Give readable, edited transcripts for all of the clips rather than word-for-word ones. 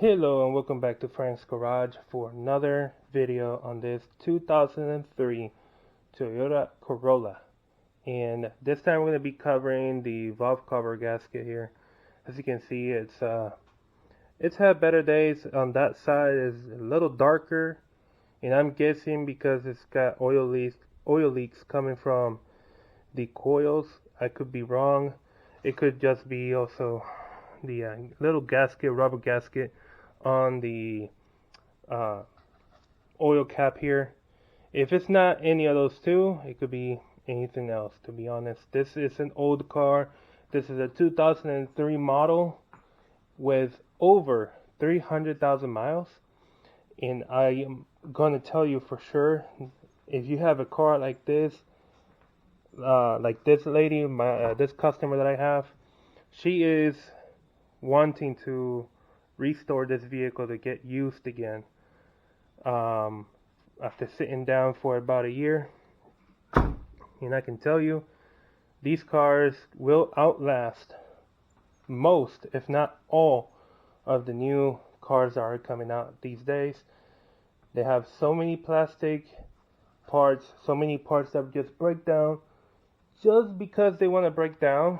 Hello and welcome back to Frank's Garage for another video on this 2003 Toyota Corolla. And this time we're going to be covering the valve cover gasket here. As you can see, it's had better days. On that side is a little darker, and I'm guessing because it's got oil leaks coming from the coils. I could be wrong. It could just be also the little gasket, rubber gasket on the oil cap here. If it's not any of those two, it could be anything else, to be honest. This is an old car. This is a 2003 model with over 300,000 miles. And I am going to tell you for sure, if you have a car like this lady, this customer that I have, she is wanting to restore this vehicle to get used again after sitting down for about a year. And I can tell you, these cars will outlast most, if not all, of the new cars that are coming out these days. They have so many plastic parts, so many parts that just break down just because they want to break down.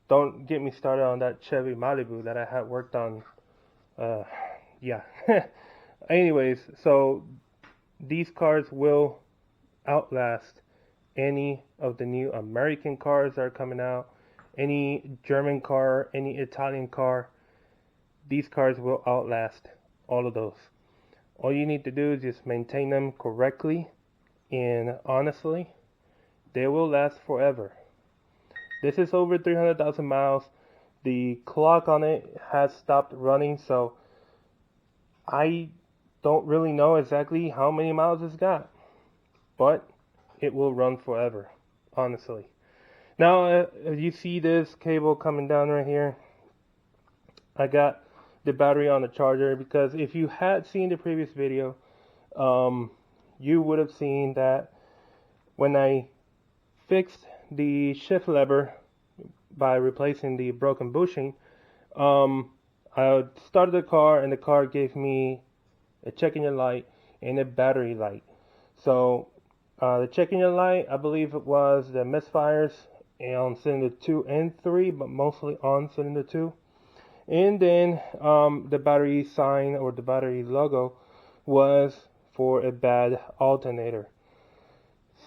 Don't get me started on that Chevy Malibu that I had worked on. Yeah. Anyways, so these cars will outlast any of the new American cars that are coming out, any German car, any Italian car. These cars will outlast all of those. All you need to do is just maintain them correctly, and honestly, they will last forever. This is over 300,000 miles. The clock on it has stopped running, so I don't really know exactly how many miles it's got, but it will run forever, honestly. Now, you see this cable coming down right here. I got the battery on the charger because if you had seen the previous video, you would have seen that when I fixed the shift lever by replacing the broken bushing, I started the car and the car gave me a check engine light and a battery light. So the check engine light, I believe it was the misfires on cylinder 2 and 3, but mostly on cylinder 2. And then the battery sign or the battery logo was for a bad alternator.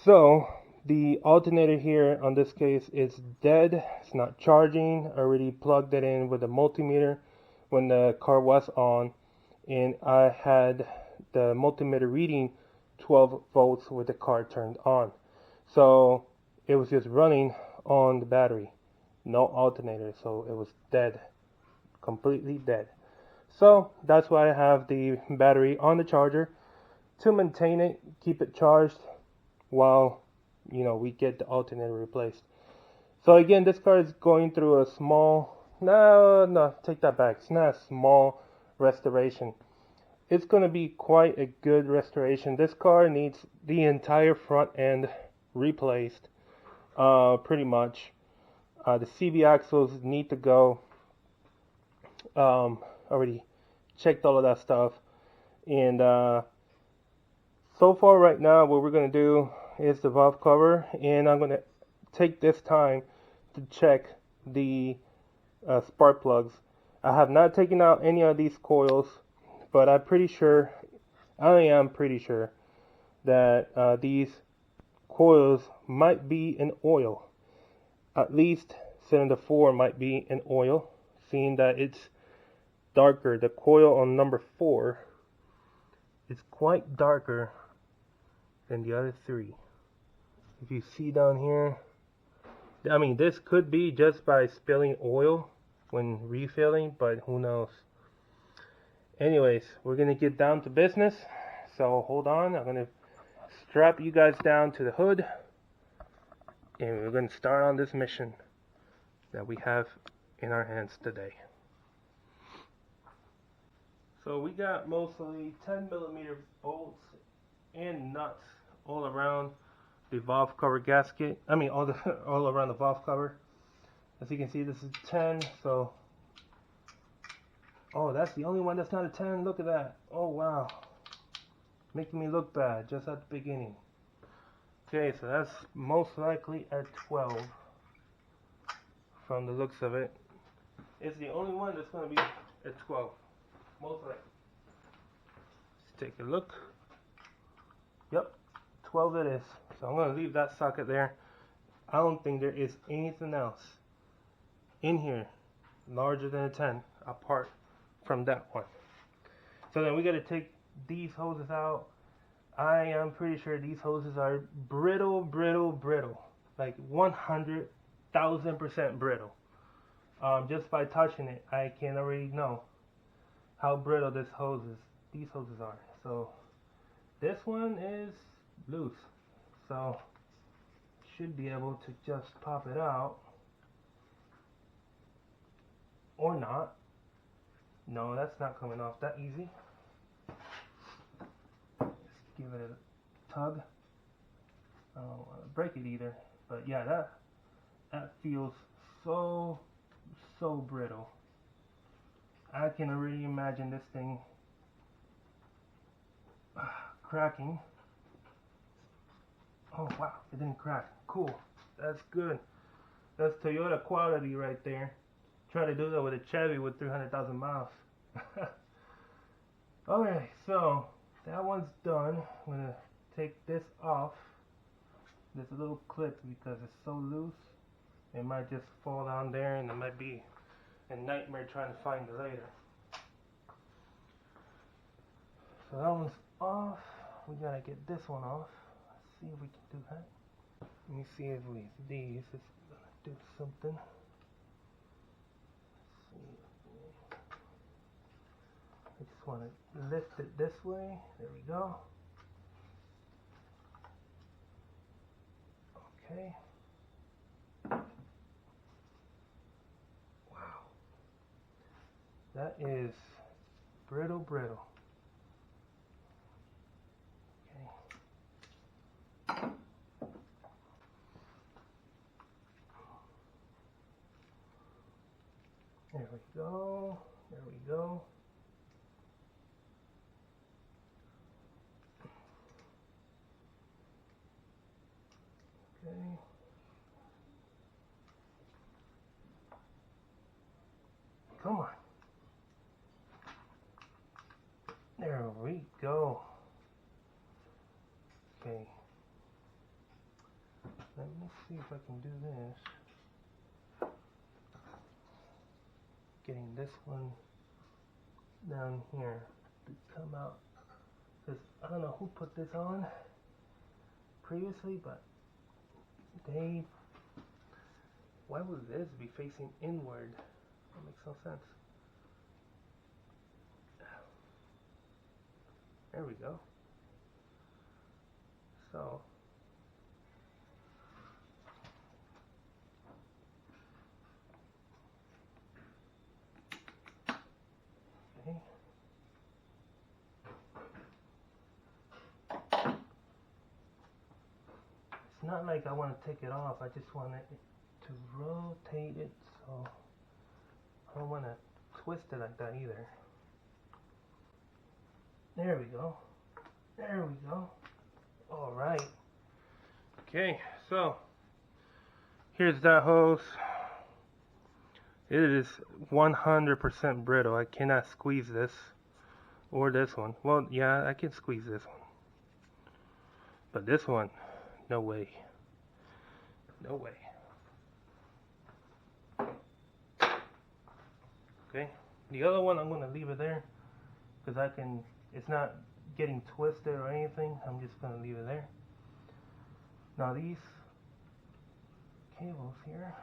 So the alternator here on this case is dead. It's not charging. I already plugged it in with a multimeter when the car was on, and I had the multimeter reading 12 volts with the car turned on. So it was just running on the battery, no alternator, so it was dead, completely dead. So that's why I have the battery on the charger to maintain it, keep it charged while we get the alternator replaced. So again, this car is going through a small, no, take that back. It's not a small restoration. It's going to be quite a good restoration. This car needs the entire front end replaced, pretty much. The CV axles need to go. Already checked all of that stuff. And so far right now, what we're going to do is the valve cover, and I'm going to take this time to check the spark plugs. I have not taken out any of these coils, but I am pretty sure that these coils might be in oil. At least cylinder 4 might be in oil, seeing that it's darker. The coil on number 4 is quite darker than the other 3. If you see down here, I mean, this could be just by spilling oil when refilling, but who knows. Anyways, we're gonna get down to business, so hold on. I'm gonna strap you guys down to the hood, and we're gonna start on this mission that we have in our hands today. So we got mostly 10mm bolts and nuts all around the valve cover gasket. I mean, all around the valve cover. As you can see, this is 10, so Oh, that's the only one that's not a 10. Look at that. Oh, wow. Making me look bad just at the beginning. Okay, so that's most likely a 12 from the looks of it. It's the only one that's going to be a 12. Most likely. Let's take a look. Yep, 12 it is. So I'm going to leave that socket there. I don't think there is anything else in here larger than a 10 apart from that one. So then we got to take these hoses out. I am pretty sure these hoses are brittle, like 100,000% brittle. Just by touching it, I can already know how brittle these hoses are. So this one is loose, so should be able to just pop it out, or not. No, that's not coming off that easy. Just give it a tug. I don't want to break it either, but yeah, that feels so brittle. I can already imagine this thing cracking. Oh wow, it didn't crack. Cool, that's good. That's Toyota quality right there. Try to do that with a Chevy with 300,000 miles. Okay, so that one's done. I'm gonna take this off, this little clip, because it's so loose. It might just fall down there, and it might be a nightmare trying to find it later. So that one's off. We gotta get this one off. Let's see if we can do that. Let me see if with these it's gonna do something. I just want to lift it this way. There we go. Okay. Wow. That is brittle. Okay. There we go. There we go. Okay. Come on. There we go. Okay. Let me see if I can do this. Getting this one down here to come out. Because I don't know who put this on previously, but why would this be facing inward? That makes no sense. There we go. So okay. It's not like I want to take it off. I just want it to rotate it, so I don't want to twist it like that either. There we go. There we go. All right. Okay, so here's that hose. It is 100% brittle. I cannot squeeze this or this one. Well, yeah, I can squeeze this one. But this one, no way. No way. Okay, the other one I'm going to leave it there because it's not getting twisted or anything. I'm just going to leave it there. Now these cables here,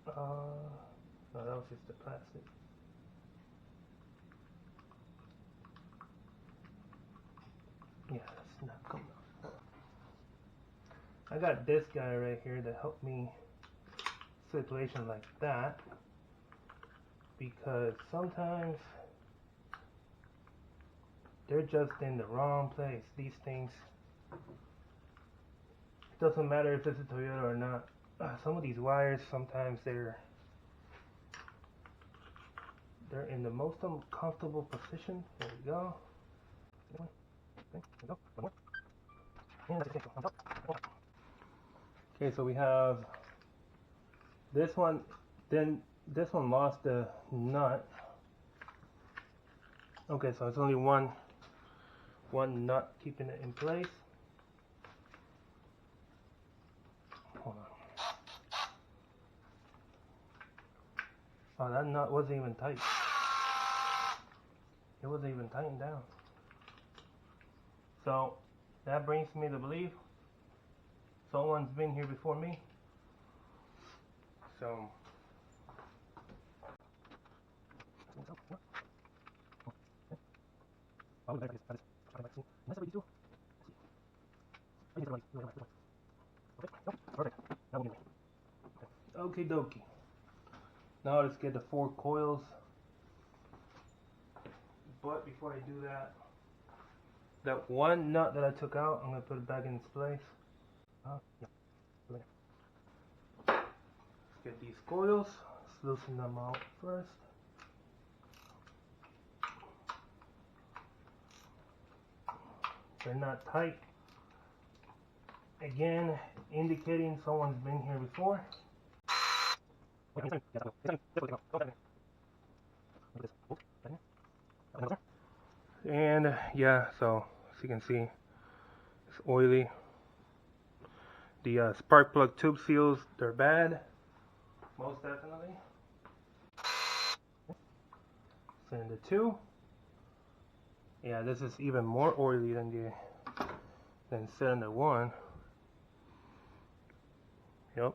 no, that was just the plastic. Yeah, that's not coming up. I got this guy right here to help me situation like that, because sometimes they're just in the wrong place. These things, it doesn't matter if it's a Toyota or not. Some of these wires, sometimes they're they're in the most uncomfortable position. There we go. Okay, there we go. One more. And that's it. On top. Okay, so we have this one. Then this one lost the nut. Okay, so it's only one nut keeping it in place. Hold on. Oh, that nut wasn't even tight. It wasn't even tightened down. So that brings me to believe someone's been here before me. So okie dokie. Now let's get the 4 coils. But before I do that, that one nut that I took out, I'm going to put it back in its place. Let's get these coils. Let's loosen them out first. They're not tight. Again, indicating someone's been here before. And yeah, so as you can see, it's oily. The spark plug tube seals, they're bad, most definitely. Cylinder 2. Yeah, this is even more oily than cylinder 1. Yep.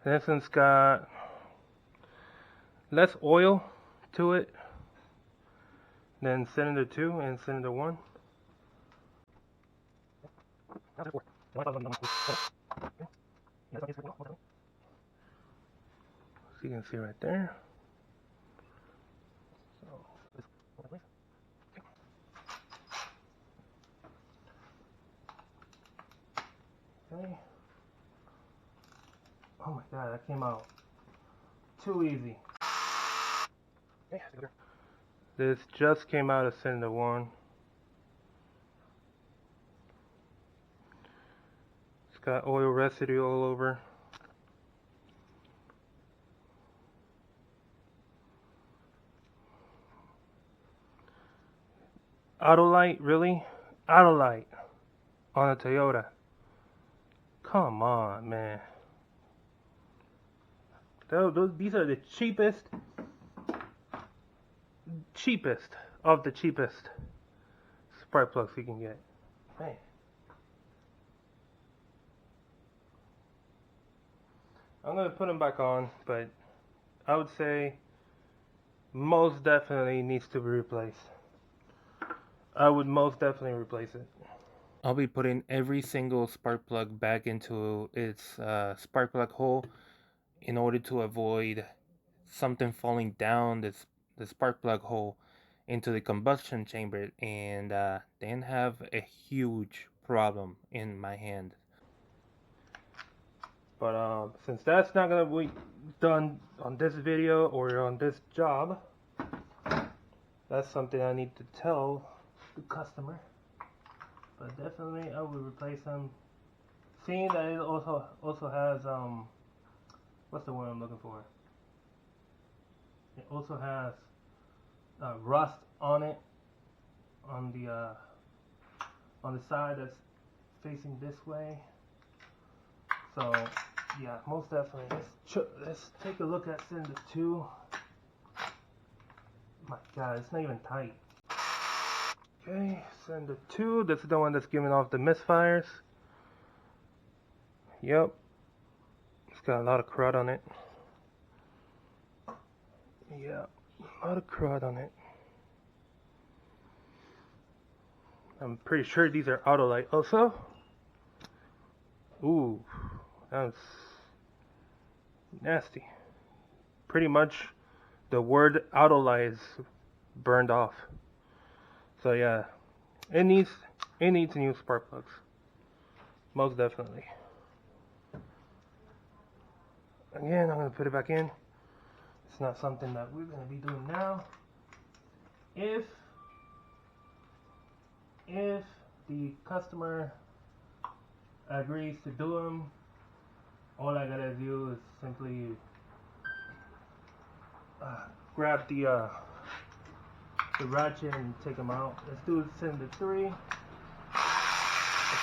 This one's got less oil to it than cylinder 2 and cylinder 1. As you can see right there. Okay. Oh my god, that came out too easy. This just came out of cylinder 1. It's got oil residue all over. Autolite, really? Autolite on a Toyota. Come on, man. These are the cheapest of the cheapest spark plugs you can get. Man. I'm gonna put them back on, but I would say most definitely needs to be replaced. I would most definitely replace it. I'll be putting every single spark plug back into its spark plug hole in order to avoid something falling down the spark plug hole into the combustion chamber and then have a huge problem in my hand. But since that's not gonna be done on this video or on this job, that's something I need to tell the customer. But definitely I will replace them. Seeing that it also has what's the word I'm looking for? It also has rust on it on the side that's facing this way. So yeah, most definitely. Let's take a look at cylinder 2. My God, it's not even tight. Okay, cylinder 2. This is the one that's giving off the misfires. Yep. It's got a lot of crud on it. Yeah, a lot of crud on it. I'm pretty sure these are Autolite also. Ooh, that's nasty. Pretty much the word Autolite is burned off. So yeah, it needs new spark plugs. Most definitely. Again, I'm going to put it back in. It's not something that we're going to be doing now. If the customer agrees to do them, all I gotta do is simply grab the ratchet and take them out. Let's do cylinder 3. It's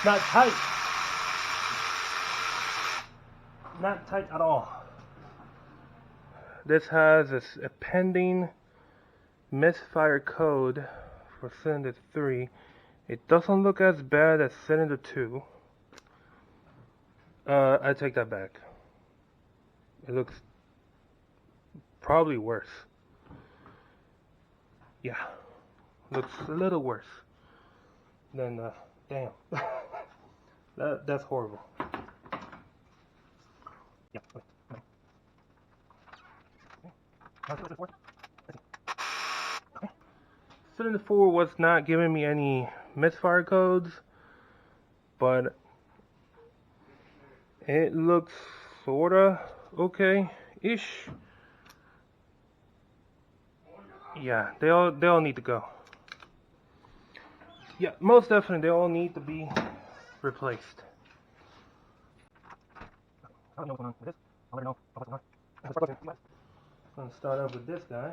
not tight. Not tight at all. This has a pending misfire code for cylinder 3. It doesn't look as bad as cylinder 2. I take that back. It looks probably worse. Yeah, looks a little worse than damn. That's horrible. Yeah. Okay. Cylinder 4 was not giving me any misfire codes, but it looks sorta okay-ish. Yeah, they all need to go. Yeah, most definitely they all need to be replaced. I don't know what's going on with this. I'll let you know what's going on. I'm gonna start off with this guy.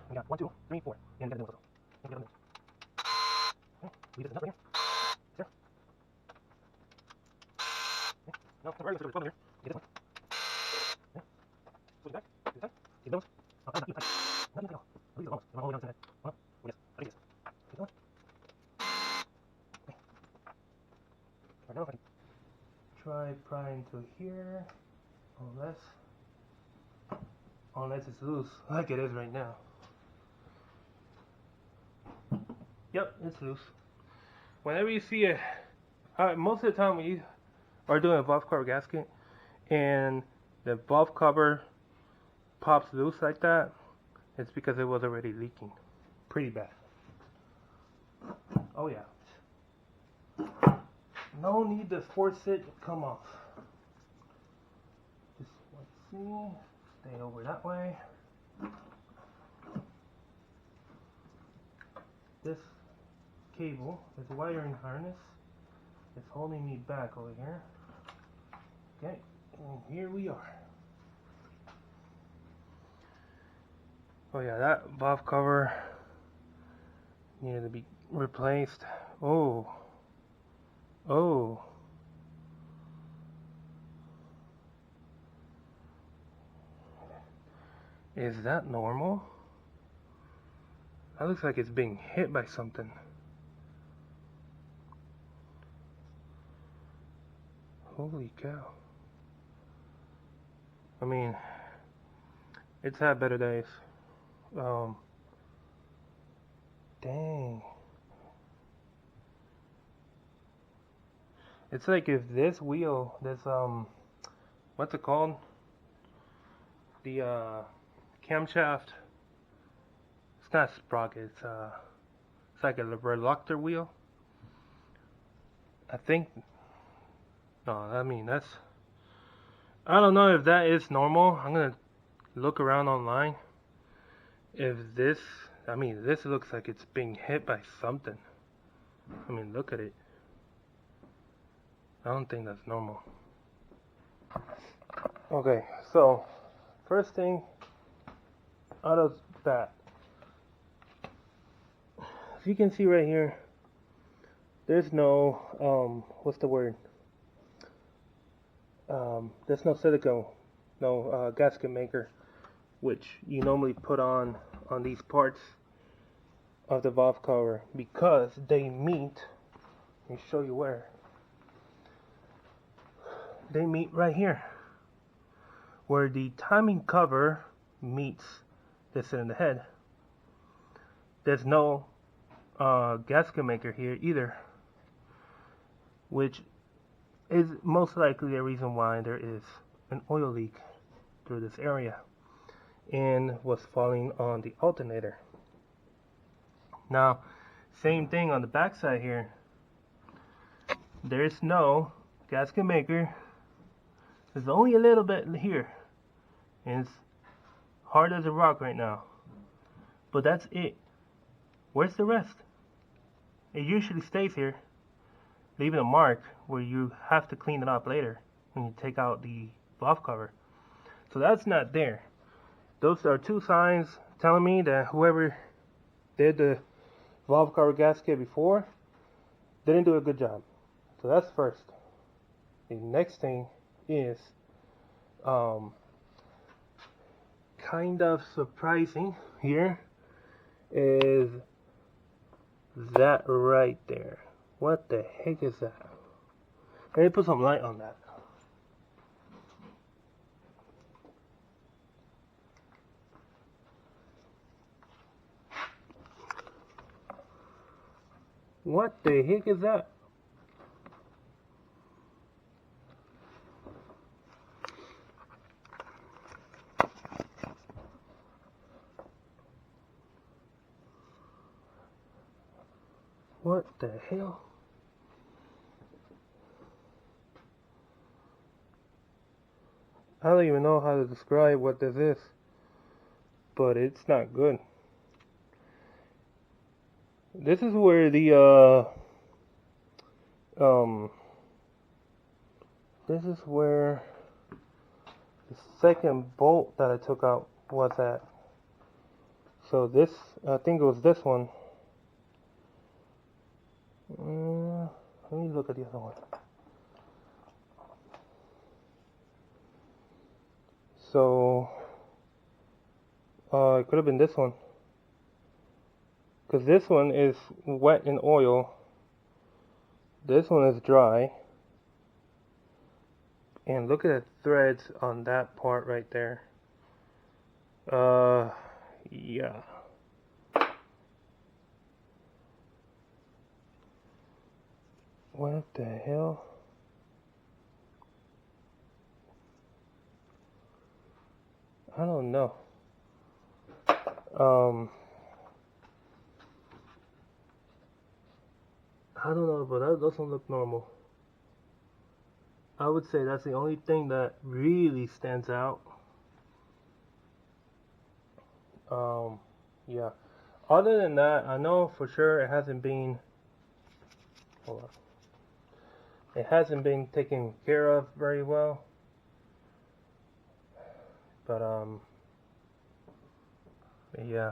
We got 1, 2, 3, 4. And we got a new one. Leave this enough right here. There. No, don't worry, let's go here. Get this one. Yeah. Put it back. Get this back. Get those. Not too tight. Not too tight. I'll leave it almost. I'm holding on to that. Oh, no. Yes. I think this. Get that one. Okay. Right now, if I can try prying to here. Unless it's loose, like it is right now. Yep, it's loose. Whenever you see it, most of the time when you are doing a valve cover gasket and the valve cover pops loose like that, it's because it was already leaking pretty bad. Oh yeah. No need to force it to come off. Just let's see. Stay over that way. This cable, this wiring harness, is holding me back over here. Okay, and here we are. Oh yeah, that valve cover needed to be replaced. Oh. Is that normal? That looks like it's being hit by something. Holy cow. I mean, it's had better days. Dang. It's like if this wheel, what's it called? The camshaft. It's not a sprocket. It's like a reluctor wheel. I think. No, I mean that's. I don't know if that is normal. I'm gonna look around online. If this, I mean, this looks like it's being hit by something. I mean, look at it. I don't think that's normal. Okay, so first thing out of that, as you can see right here, there's no what's the word? There's no silicone, no gasket maker, which you normally put on these parts of the valve cover because they meet. Let me show you where. They meet right here, where the timing cover meets the cylinder head. there's no gasket maker here either, which is most likely the reason why there is an oil leak through this area and was falling on the alternator. Now, same thing on the back side here. There's no gasket maker. There's only a little bit here, and it's hard as a rock right now. But that's it. Where's the rest? It usually stays here, leaving a mark where you have to clean it up later when you take out the valve cover. So that's not there. Those are two signs telling me that whoever did the valve cover gasket before didn't do a good job. So that's first. The next thing is kind of surprising here is that right there. What the heck is that? Let me put some light on that. What the heck is that? What the hell? I don't even know how to describe what this is, but it's not good. This is where the second bolt that I took out was at. So this, I think it was this one. Let me look at the other one. So it could have been this one, because this one is wet in oil. This one is dry. And look at the threads on that part right there. Yeah. What the hell? I don't know. I don't know, but that doesn't look normal. I would say that's the only thing that really stands out. Yeah. Other than that, I know for sure it hasn't been. Hold on. It hasn't been taken care of very well. But yeah.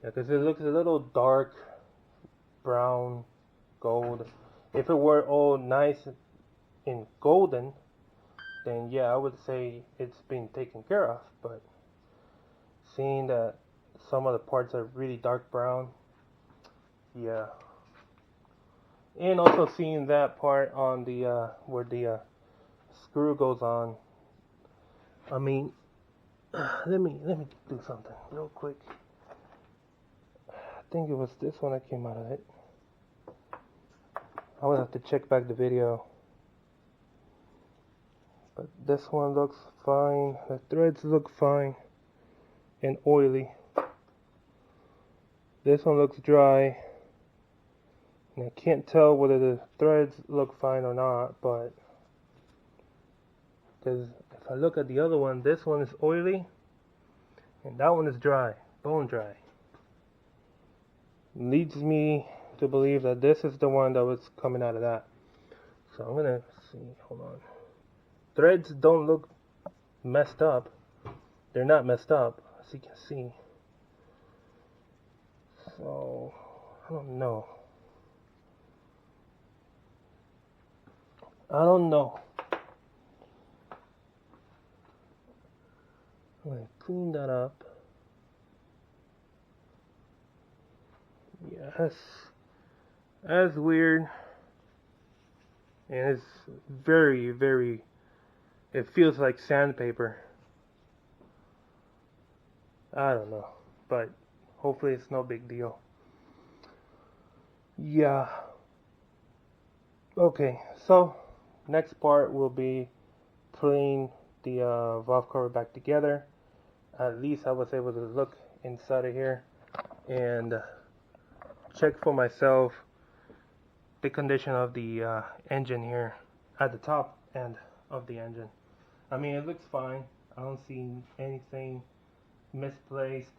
Yeah, because it looks a little dark brown gold. If it were all nice and golden, then yeah, I would say it's been taken care of. But seeing that some of the parts are really dark brown, yeah. And also seeing that part on the where the screw goes on. I mean, let me do something real quick. I think it was this one that came out of it. I would have to check back the video. But this one looks fine. The threads look fine and oily. This one looks dry. And I can't tell whether the threads look fine or not, but because if I look at the other one, this one is oily and that one is dry, bone dry. Leads me to believe that this is the one that was coming out of that. So I'm gonna see, hold on. Threads don't look messed up. They're not messed up, as you can see. So, I don't know. I don't know. I'm gonna clean that up. Yeah, that's weird. And it's very, very, it feels like sandpaper. I don't know, but hopefully it's no big deal. Yeah. Okay, so next part will be putting the valve cover back together. At least I was able to look inside of here and check for myself the condition of the engine here at the top end of the engine. I mean, it looks fine. I don't see anything misplaced.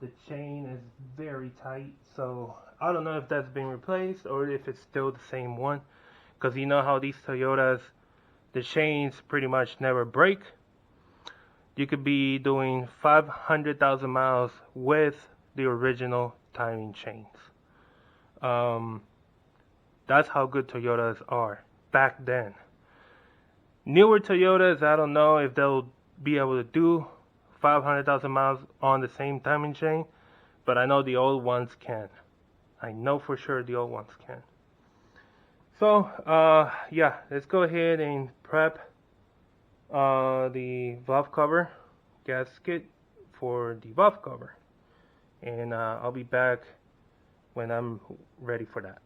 The chain is very tight, so I don't know if that's been replaced or if it's still the same one, because you know how these Toyotas, the chains pretty much never break. You could be doing 500,000 miles with the original timing chains. That's how good Toyotas are back then. Newer Toyotas, I don't know if they'll be able to do 500,000 miles on the same timing chain, but I know the old ones can. I know for sure the old ones can. So, yeah, let's go ahead and prep the valve cover gasket for the valve cover. And I'll be back when I'm ready for that.